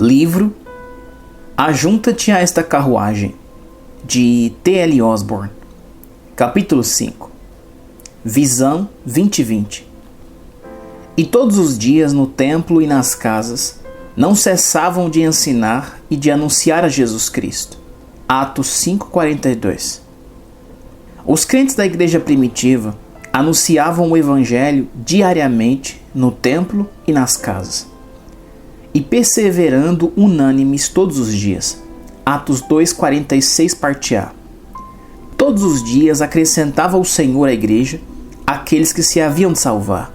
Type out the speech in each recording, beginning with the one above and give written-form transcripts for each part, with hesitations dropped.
Livro Ajunta-te a esta carruagem, de T.L. Osborne. Capítulo 5. Visão 2020. E todos os dias no templo e nas casas não cessavam de ensinar e de anunciar a Jesus Cristo. Atos 5:42. Os crentes da igreja primitiva anunciavam o evangelho diariamente no templo e nas casas, e perseverando unânimes todos os dias. Atos 2:46 parte A. Todos os dias acrescentava o Senhor à igreja aqueles que se haviam de salvar.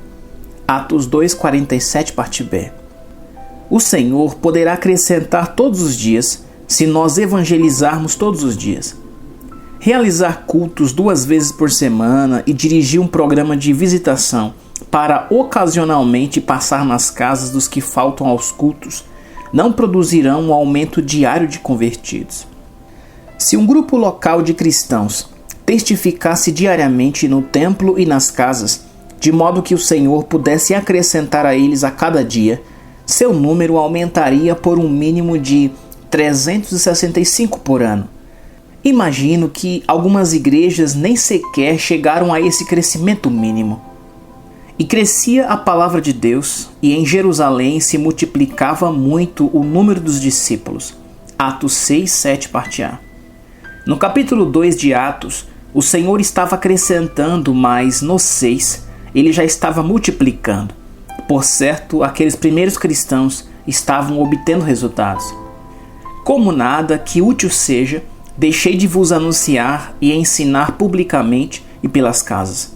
Atos 2:47 parte B. O Senhor poderá acrescentar todos os dias se nós evangelizarmos todos os dias. Realizar cultos 2 vezes por semana e dirigir um programa de visitação para ocasionalmente passar nas casas dos que faltam aos cultos não produzirão um aumento diário de convertidos. Se um grupo local de cristãos testificasse diariamente no templo e nas casas, de modo que o Senhor pudesse acrescentar a eles a cada dia, seu número aumentaria por um mínimo de 365 por ano. Imagino que algumas igrejas nem sequer chegaram a esse crescimento mínimo. E crescia a palavra de Deus, e em Jerusalém se multiplicava muito o número dos discípulos. Atos 6:7 parte A. No capítulo 2 de Atos, o Senhor estava acrescentando, mas no 6, ele já estava multiplicando. Por certo, aqueles primeiros cristãos estavam obtendo resultados. Como nada que útil seja, deixei de vos anunciar e ensinar publicamente e pelas casas.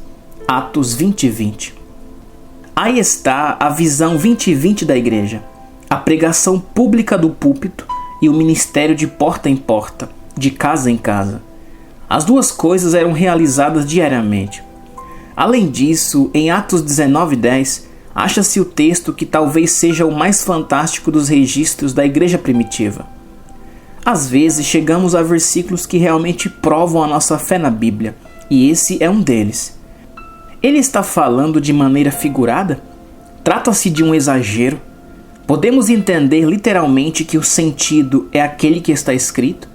Atos 20:20. Aí está a visão 2020 da igreja, a pregação pública do púlpito e o ministério de porta em porta, de casa em casa. As duas coisas eram realizadas diariamente. Além disso, em Atos 19:10, acha-se o texto que talvez seja o mais fantástico dos registros da igreja primitiva. Às vezes chegamos a versículos que realmente provam a nossa fé na Bíblia, e esse é um deles. Ele está falando de maneira figurada? Trata-se de um exagero? Podemos entender literalmente que o sentido é aquele que está escrito?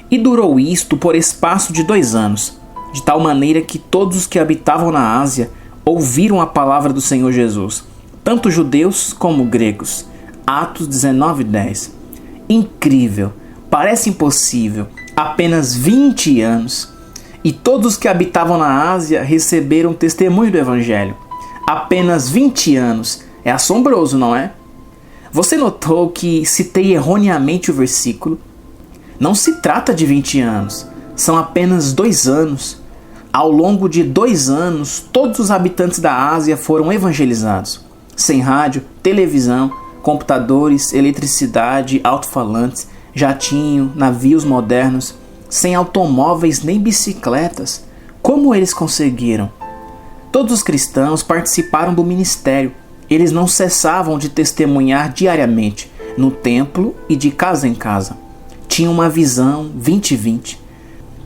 E durou isto por espaço de 2 anos, de tal maneira que todos os que habitavam na Ásia ouviram a palavra do Senhor Jesus, tanto judeus como gregos. Atos 19:10. Incrível! Parece impossível. Apenas 20 anos. E todos que habitavam na Ásia receberam testemunho do Evangelho. Apenas 20 anos. É assombroso, não é? Você notou que citei erroneamente o versículo? Não se trata de 20 anos. São apenas 2 anos. Ao longo de 2 anos, todos os habitantes da Ásia foram evangelizados. Sem rádio, televisão, computadores, eletricidade, alto-falantes, jatinho, navios modernos, sem automóveis nem bicicletas. Como eles conseguiram? Todos os cristãos participaram do ministério. Eles não cessavam de testemunhar diariamente, no templo e de casa em casa. Tinham uma visão 2020.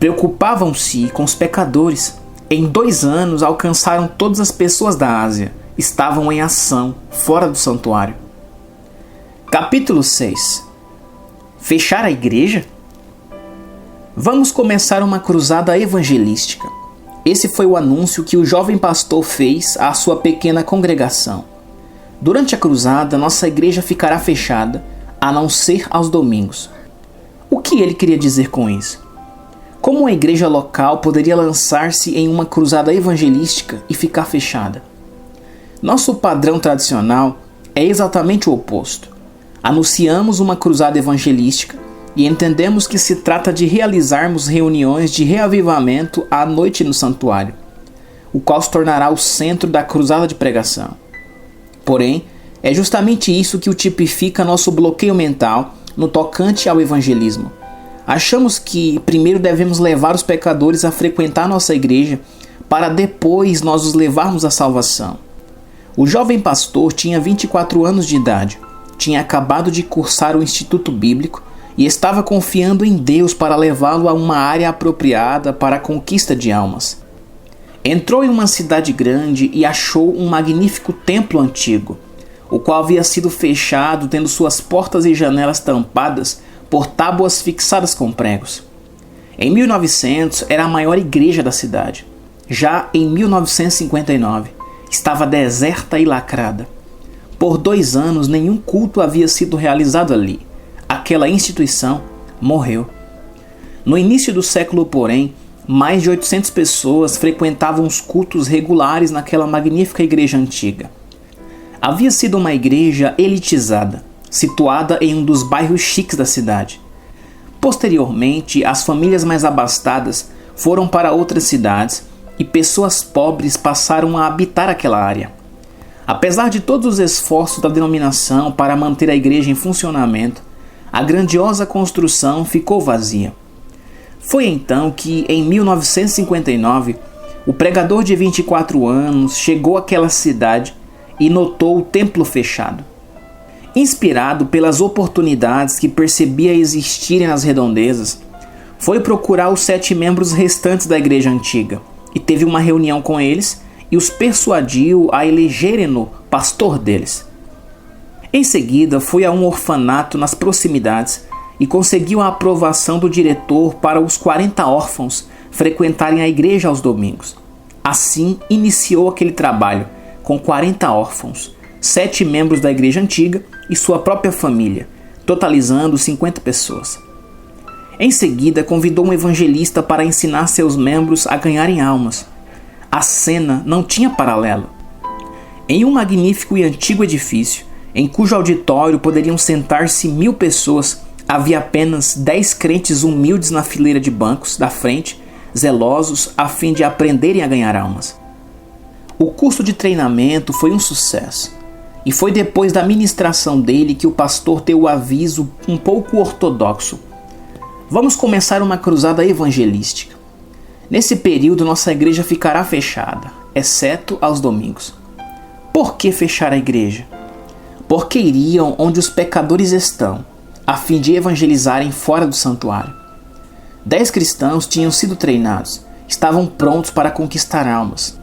Preocupavam-se com os pecadores. Em 2 anos alcançaram todas as pessoas da Ásia. Estavam em ação, fora do santuário. Capítulo 6. Fechar a igreja? Vamos começar uma cruzada evangelística. Esse foi o anúncio que o jovem pastor fez à sua pequena congregação. Durante a cruzada, nossa igreja ficará fechada, a não ser aos domingos. O que ele queria dizer com isso? Como a igreja local poderia lançar-se em uma cruzada evangelística e ficar fechada? Nosso padrão tradicional é exatamente o oposto. Anunciamos uma cruzada evangelística e entendemos que se trata de realizarmos reuniões de reavivamento à noite no santuário, o qual se tornará o centro da cruzada de pregação. Porém, é justamente isso que o tipifica nosso bloqueio mental no tocante ao evangelismo. Achamos que primeiro devemos levar os pecadores a frequentar nossa igreja para depois nós os levarmos à salvação. O jovem pastor tinha 24 anos de idade, tinha acabado de cursar o Instituto Bíblico e estava confiando em Deus para levá-lo a uma área apropriada para a conquista de almas. Entrou em uma cidade grande e achou um magnífico templo antigo. o qual havia sido fechado, tendo suas portas e janelas tampadas por tábuas fixadas com pregos. Em 1900 era a maior igreja da cidade. Já em 1959 estava deserta e lacrada. Por 2 anos nenhum culto havia sido realizado ali. Aquela instituição morreu. No início do século, porém, mais de 800 pessoas frequentavam os cultos regulares naquela magnífica igreja antiga. Havia sido uma igreja elitizada, situada em um dos bairros chiques da cidade. Posteriormente, as famílias mais abastadas foram para outras cidades e pessoas pobres passaram a habitar aquela área. Apesar de todos os esforços da denominação para manter a igreja em funcionamento, a grandiosa construção ficou vazia. Foi então que, em 1959, o pregador de 24 anos chegou àquela cidade e notou o templo fechado. Inspirado pelas oportunidades que percebia existirem nas redondezas, foi procurar os 7 membros restantes da igreja antiga e teve uma reunião com eles e os persuadiu a elegerem-no pastor deles. Em seguida, foi a um orfanato nas proximidades e conseguiu a aprovação do diretor para os 40 órfãos frequentarem a igreja aos domingos. Assim, iniciou aquele trabalho com 40 órfãos, 7 membros da igreja antiga e sua própria família, totalizando 50 pessoas. Em seguida, convidou um evangelista para ensinar seus membros a ganharem almas. A cena não tinha paralelo. Em um magnífico e antigo edifício, em cujo auditório poderiam sentar-se 1000 pessoas, havia apenas 10 crentes humildes na fileira de bancos da frente, zelosos a fim de aprenderem a ganhar almas. O curso de treinamento foi um sucesso, e foi depois da ministração dele que o pastor deu o aviso um pouco ortodoxo: vamos começar uma cruzada evangelística. Nesse período nossa igreja ficará fechada, exceto aos domingos. Por que fechar a igreja? Porque iriam onde os pecadores estão, a fim de evangelizarem fora do santuário. 10 cristãos tinham sido treinados, estavam prontos para conquistar almas.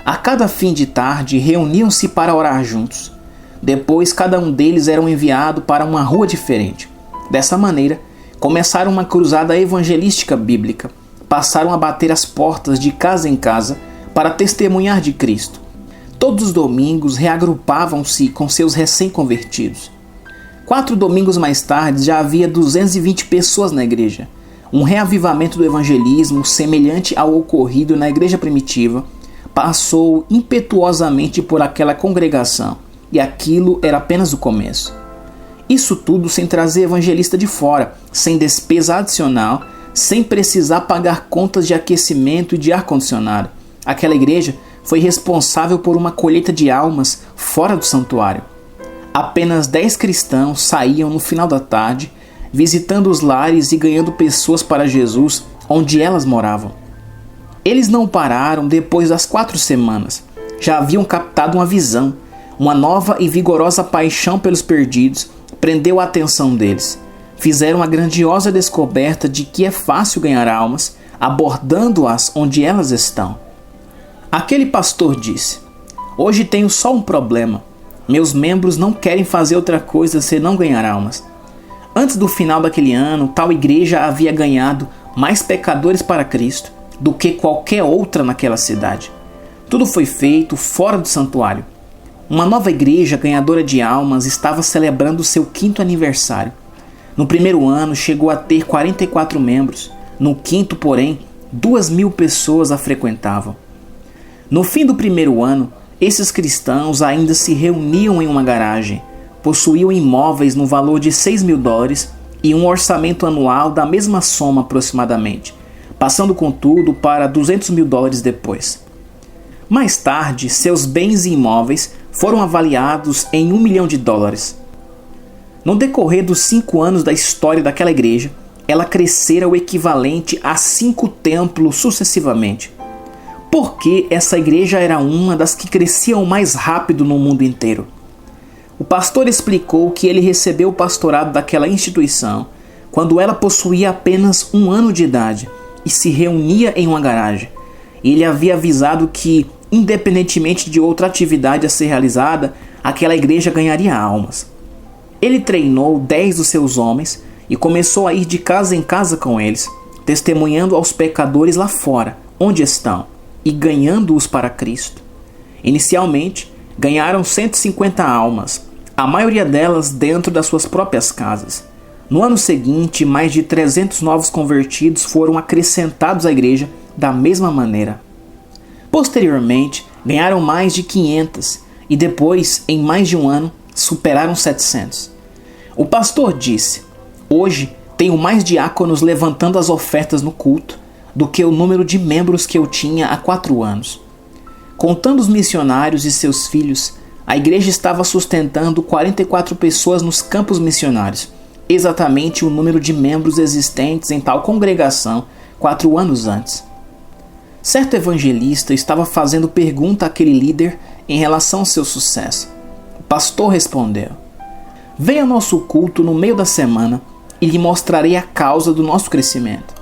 A cada fim de tarde reuniam-se para orar juntos. Depois cada um deles era enviado para uma rua diferente. Dessa maneira, começaram uma cruzada evangelística bíblica. Passaram a bater as portas de casa em casa para testemunhar de Cristo. Todos os domingos reagrupavam-se com seus recém-convertidos. 4 domingos mais tarde já havia 220 pessoas na igreja. Um reavivamento do evangelismo, semelhante ao ocorrido na igreja primitiva, passou impetuosamente por aquela congregação, e aquilo era apenas o começo. Isso tudo sem trazer evangelista de fora, sem despesa adicional, sem precisar pagar contas de aquecimento e de ar-condicionado. Aquela igreja foi responsável por uma colheita de almas fora do santuário. Apenas 10 cristãos saíam no final da tarde, visitando os lares e ganhando pessoas para Jesus onde elas moravam. Eles não pararam depois das 4 semanas. Já haviam captado uma visão. Uma nova e vigorosa paixão pelos perdidos prendeu a atenção deles. Fizeram a grandiosa descoberta de que é fácil ganhar almas, abordando-as onde elas estão. Aquele pastor disse: hoje tenho só um problema. Meus membros não querem fazer outra coisa senão ganhar almas. Antes do final daquele ano, tal igreja havia ganhado mais pecadores para Cristo do que qualquer outra naquela cidade. Tudo foi feito fora do santuário. Uma nova igreja ganhadora de almas estava celebrando seu 5º aniversário. No primeiro ano chegou a ter 44 membros. No 5º, porém, 2.000 pessoas a frequentavam. No fim do primeiro ano, esses cristãos ainda se reuniam em uma garagem, possuíam imóveis no valor de $6.000 e um orçamento anual da mesma soma aproximadamente, passando contudo para $200.000 depois. Mais tarde, seus bens e imóveis foram avaliados em $1 milhão. No decorrer dos 5 anos da história daquela igreja, ela crescera o equivalente a 5 templos sucessivamente. Porque essa igreja era uma das que cresciam mais rápido no mundo inteiro. O pastor explicou que ele recebeu o pastorado daquela instituição quando ela possuía apenas 1 ano de idade e se reunia em uma garagem. Ele havia avisado que Independentemente de outra atividade a ser realizada, aquela igreja ganharia almas. Ele treinou 10 dos seus homens e começou a ir de casa em casa com eles, testemunhando aos pecadores lá fora, onde estão, e ganhando-os para Cristo. Inicialmente, ganharam 150 almas, a maioria delas dentro das suas próprias casas. No ano seguinte, mais de 300 novos convertidos foram acrescentados à igreja da mesma maneira. Posteriormente, ganharam mais de 500 e depois, em mais de um ano, superaram 700. O pastor disse: "Hoje tenho mais diáconos levantando as ofertas no culto do que o número de membros que eu tinha há 4 anos. Contando os missionários e seus filhos, a igreja estava sustentando 44 pessoas nos campos missionários, exatamente o número de membros existentes em tal congregação 4 anos antes." Certo evangelista estava fazendo pergunta àquele líder em relação ao seu sucesso. O pastor respondeu: "Venha ao nosso culto no meio da semana e lhe mostrarei a causa do nosso crescimento."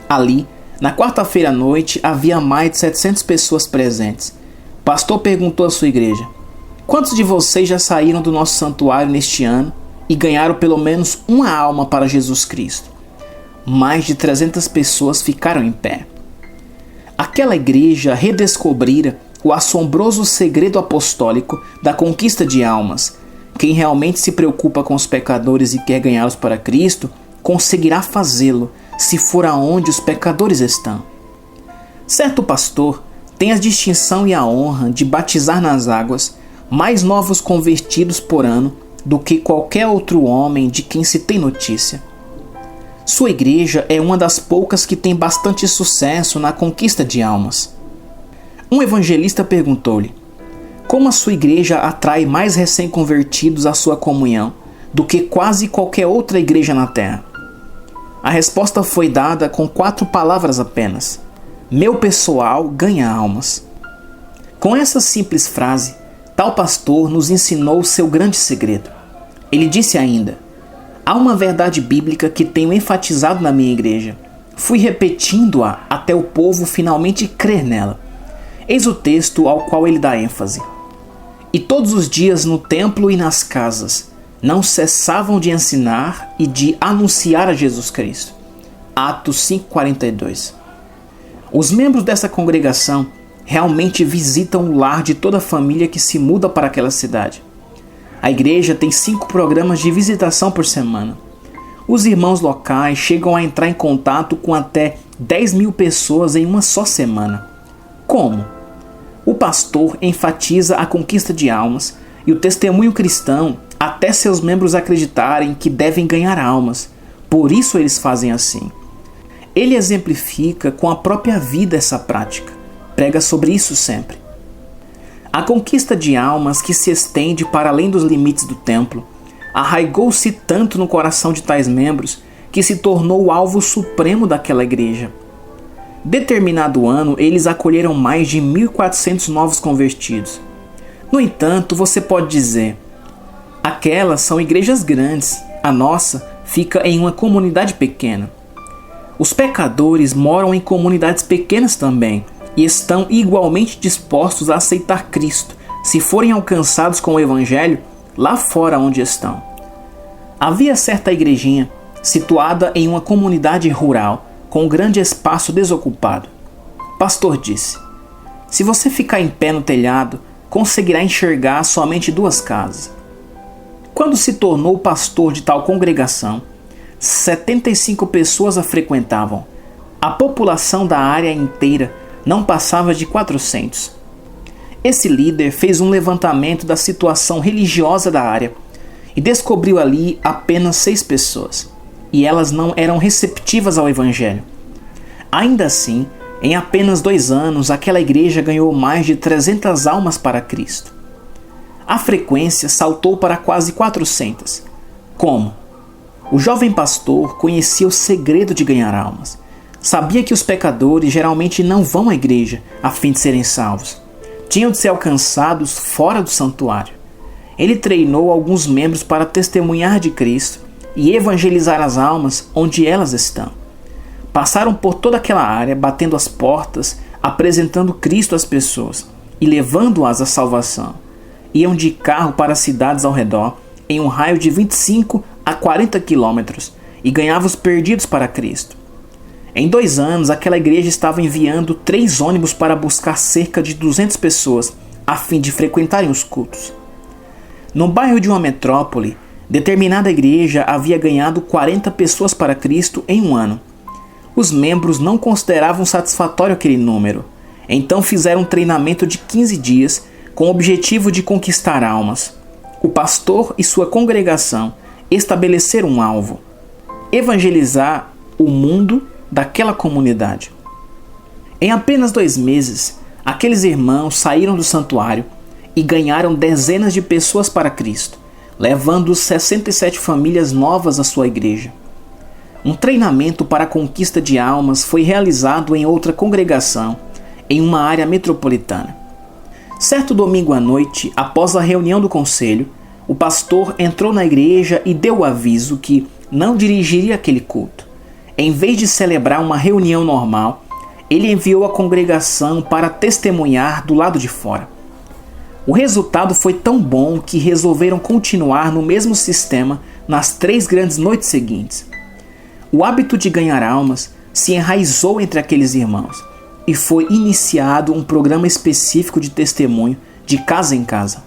Ali, na quarta-feira à noite, havia mais de 700 pessoas presentes. O pastor perguntou à sua igreja: "Quantos de vocês já saíram do nosso santuário neste ano e ganharam pelo menos uma alma para Jesus Cristo?" Mais de 300 pessoas ficaram em pé. Aquela igreja redescobrira o assombroso segredo apostólico da conquista de almas. Quem realmente se preocupa com os pecadores e quer ganhá-los para Cristo, conseguirá fazê-lo, se for aonde os pecadores estão. Certo pastor tem a distinção e a honra de batizar nas águas mais novos convertidos por ano do que qualquer outro homem de quem se tem notícia. Sua igreja é uma das poucas que tem bastante sucesso na conquista de almas. Um evangelista perguntou-lhe: "Como a sua igreja atrai mais recém-convertidos à sua comunhão do que quase qualquer outra igreja na terra?" A resposta foi dada com 4 palavras apenas: "Meu pessoal ganha almas." Com essa simples frase, tal pastor nos ensinou seu grande segredo. Ele disse ainda: "Há uma verdade bíblica que tenho enfatizado na minha igreja. Fui repetindo-a até o povo finalmente crer nela." Eis o texto ao qual ele dá ênfase: "E todos os dias no templo e nas casas não cessavam de ensinar e de anunciar a Jesus Cristo." Atos 5:42. Os membros dessa congregação realmente visitam o lar de toda a família que se muda para aquela cidade. A igreja tem 5 programas de visitação por semana. Os irmãos locais chegam a entrar em contato com até 10.000 pessoas em uma só semana. Como? O pastor enfatiza a conquista de almas e o testemunho cristão até seus membros acreditarem que devem ganhar almas. Por isso eles fazem assim. Ele exemplifica com a própria vida essa prática. Prega sobre isso sempre. A conquista de almas que se estende para além dos limites do templo arraigou-se tanto no coração de tais membros que se tornou o alvo supremo daquela igreja. Determinado ano, eles acolheram mais de 1.400 novos convertidos. No entanto, você pode dizer: "Aquelas são igrejas grandes, a nossa fica em uma comunidade pequena." Os pecadores moram em comunidades pequenas também e estão igualmente dispostos a aceitar Cristo, se forem alcançados com o Evangelho lá fora onde estão. Havia certa igrejinha, situada em uma comunidade rural, com um grande espaço desocupado. O pastor disse: "Se você ficar em pé no telhado, conseguirá enxergar somente 2 casas." Quando se tornou pastor de tal congregação, 75 pessoas a frequentavam. A população da área inteira não passava de 400. Esse líder fez um levantamento da situação religiosa da área e descobriu ali apenas 6 pessoas, e elas não eram receptivas ao Evangelho. Ainda assim, em apenas 2 anos, aquela igreja ganhou mais de 300 almas para Cristo. A frequência saltou para quase 400. Como? O jovem pastor conhecia o segredo de ganhar almas. Sabia que os pecadores geralmente não vão à igreja a fim de serem salvos. Tinham de ser alcançados fora do santuário. Ele treinou alguns membros para testemunhar de Cristo e evangelizar as almas onde elas estão. Passaram por toda aquela área, batendo as portas, apresentando Cristo às pessoas. e levando-as à salvação. Iam de carro para as cidades ao redor, em um raio de 25 a 40 quilômetros, e ganhavam os perdidos para Cristo. Em 2 anos, aquela igreja estava enviando 3 ônibus para buscar cerca de 200 pessoas, a fim de frequentarem os cultos. No bairro de uma metrópole, determinada igreja havia ganhado 40 pessoas para Cristo em 1 ano. Os membros não consideravam satisfatório aquele número, então fizeram um treinamento de 15 dias com o objetivo de conquistar almas. O pastor e sua congregação estabeleceram um alvo: evangelizar o mundo daquela comunidade. Em apenas 2 meses, aqueles irmãos saíram do santuário e ganharam dezenas de pessoas para Cristo, levando 67 famílias novas à sua igreja. Um treinamento para a conquista de almas foi realizado em outra congregação, em uma área metropolitana. Certo domingo à noite, após a reunião do conselho, o pastor entrou na igreja e deu o aviso que não dirigiria aquele culto. Em vez de celebrar uma reunião normal, ele enviou a congregação para testemunhar do lado de fora. O resultado foi tão bom que resolveram continuar no mesmo sistema nas 3 grandes noites seguintes. O hábito de ganhar almas se enraizou entre aqueles irmãos e foi iniciado um programa específico de testemunho de casa em casa.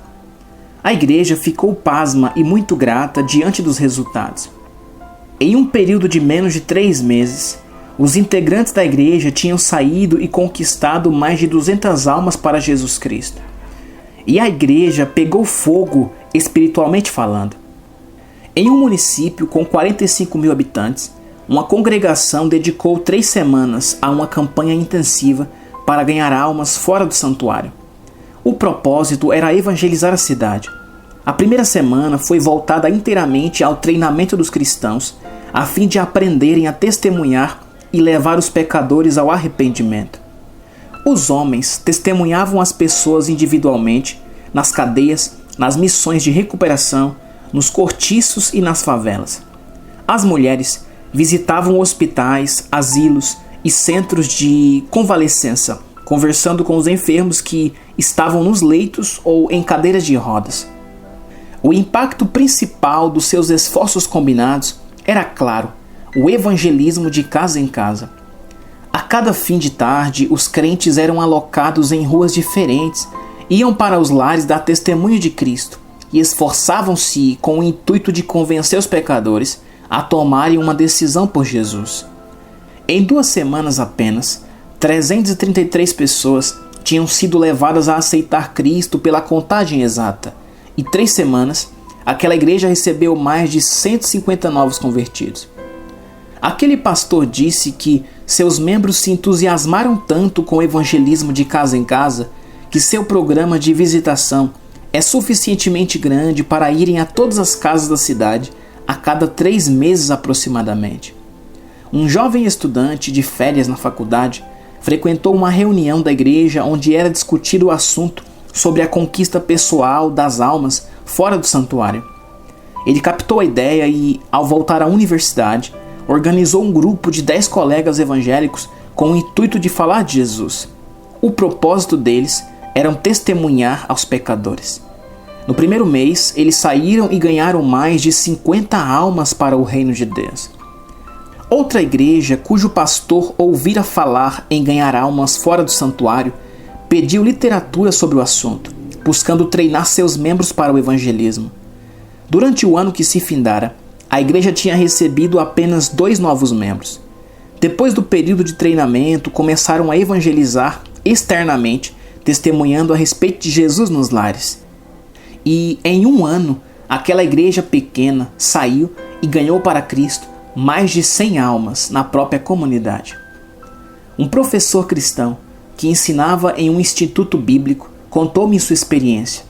A igreja ficou pasma e muito grata diante dos resultados. Em um período de menos de 3 meses, os integrantes da igreja tinham saído e conquistado mais de 200 almas para Jesus Cristo. E a igreja pegou fogo espiritualmente falando. Em um município com 45 mil habitantes, uma congregação dedicou 3 semanas a uma campanha intensiva para ganhar almas fora do santuário. O propósito era evangelizar a cidade. A primeira semana foi voltada inteiramente ao treinamento dos cristãos, a fim de aprenderem a testemunhar e levar os pecadores ao arrependimento. Os homens testemunhavam as pessoas individualmente, nas cadeias, nas missões de recuperação, nos cortiços e nas favelas. As mulheres visitavam hospitais, asilos e centros de convalescença, conversando com os enfermos que estavam nos leitos ou em cadeiras de rodas. O impacto principal dos seus esforços combinados era, claro, o evangelismo de casa em casa. A cada fim de tarde, os crentes eram alocados em ruas diferentes, iam para os lares dar testemunho de Cristo e esforçavam-se com o intuito de convencer os pecadores a tomarem uma decisão por Jesus. Em 2 semanas apenas, 333 pessoas tinham sido levadas a aceitar Cristo pela contagem exata, e 3 semanas, aquela igreja recebeu mais de 150 novos convertidos. Aquele pastor disse que seus membros se entusiasmaram tanto com o evangelismo de casa em casa que seu programa de visitação é suficientemente grande para irem a todas as casas da cidade a cada 3 meses aproximadamente. Um jovem estudante de férias na faculdade frequentou uma reunião da igreja onde era discutido o assunto sobre a conquista pessoal das almas fora do santuário. Ele captou a ideia e, ao voltar à universidade, organizou um grupo de 10 colegas evangélicos com o intuito de falar de Jesus. O propósito deles era testemunhar aos pecadores. No primeiro mês, eles saíram e ganharam mais de 50 almas para o reino de Deus. Outra igreja, cujo pastor ouvira falar em ganhar almas fora do santuário, pediu literatura sobre o assunto, buscando treinar seus membros para o evangelismo. Durante o ano que se findara, a igreja tinha recebido apenas 2 novos membros. Depois do período de treinamento, começaram a evangelizar externamente, testemunhando a respeito de Jesus nos lares. E em 1 ano, aquela igreja pequena saiu e ganhou para Cristo mais de 100 almas na própria comunidade. Um professor cristão que ensinava em um instituto bíblico contou-me sua experiência.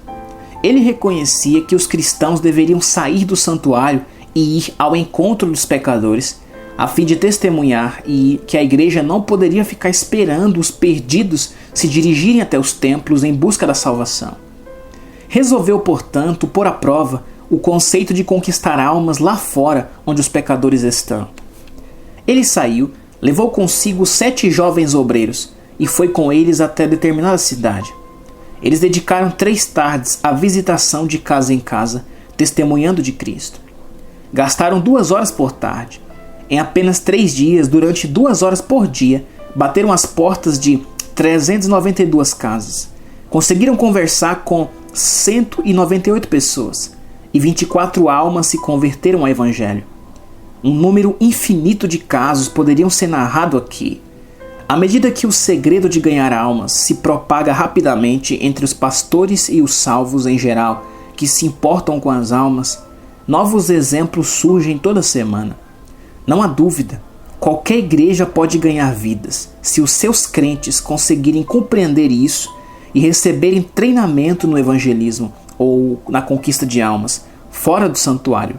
Ele reconhecia que os cristãos deveriam sair do santuário e ir ao encontro dos pecadores, a fim de testemunhar, e que a igreja não poderia ficar esperando os perdidos se dirigirem até os templos em busca da salvação. Resolveu, portanto, pôr à prova o conceito de conquistar almas lá fora onde os pecadores estão. Ele saiu, levou consigo 7 jovens obreiros e foi com eles até determinada cidade. Eles dedicaram 3 tardes à visitação de casa em casa, testemunhando de Cristo. Gastaram 2 horas por tarde. Em apenas 3 dias, durante 2 horas por dia, bateram as portas de 392 casas. Conseguiram conversar com 198 pessoas e 24 almas se converteram ao Evangelho. Um número infinito de casos poderiam ser narrado aqui. À medida que o segredo de ganhar almas se propaga rapidamente entre os pastores e os salvos em geral, que se importam com as almas, novos exemplos surgem toda semana. Não há dúvida, qualquer igreja pode ganhar vidas, se os seus crentes conseguirem compreender isso e receberem treinamento no evangelismo ou na conquista de almas, fora do santuário.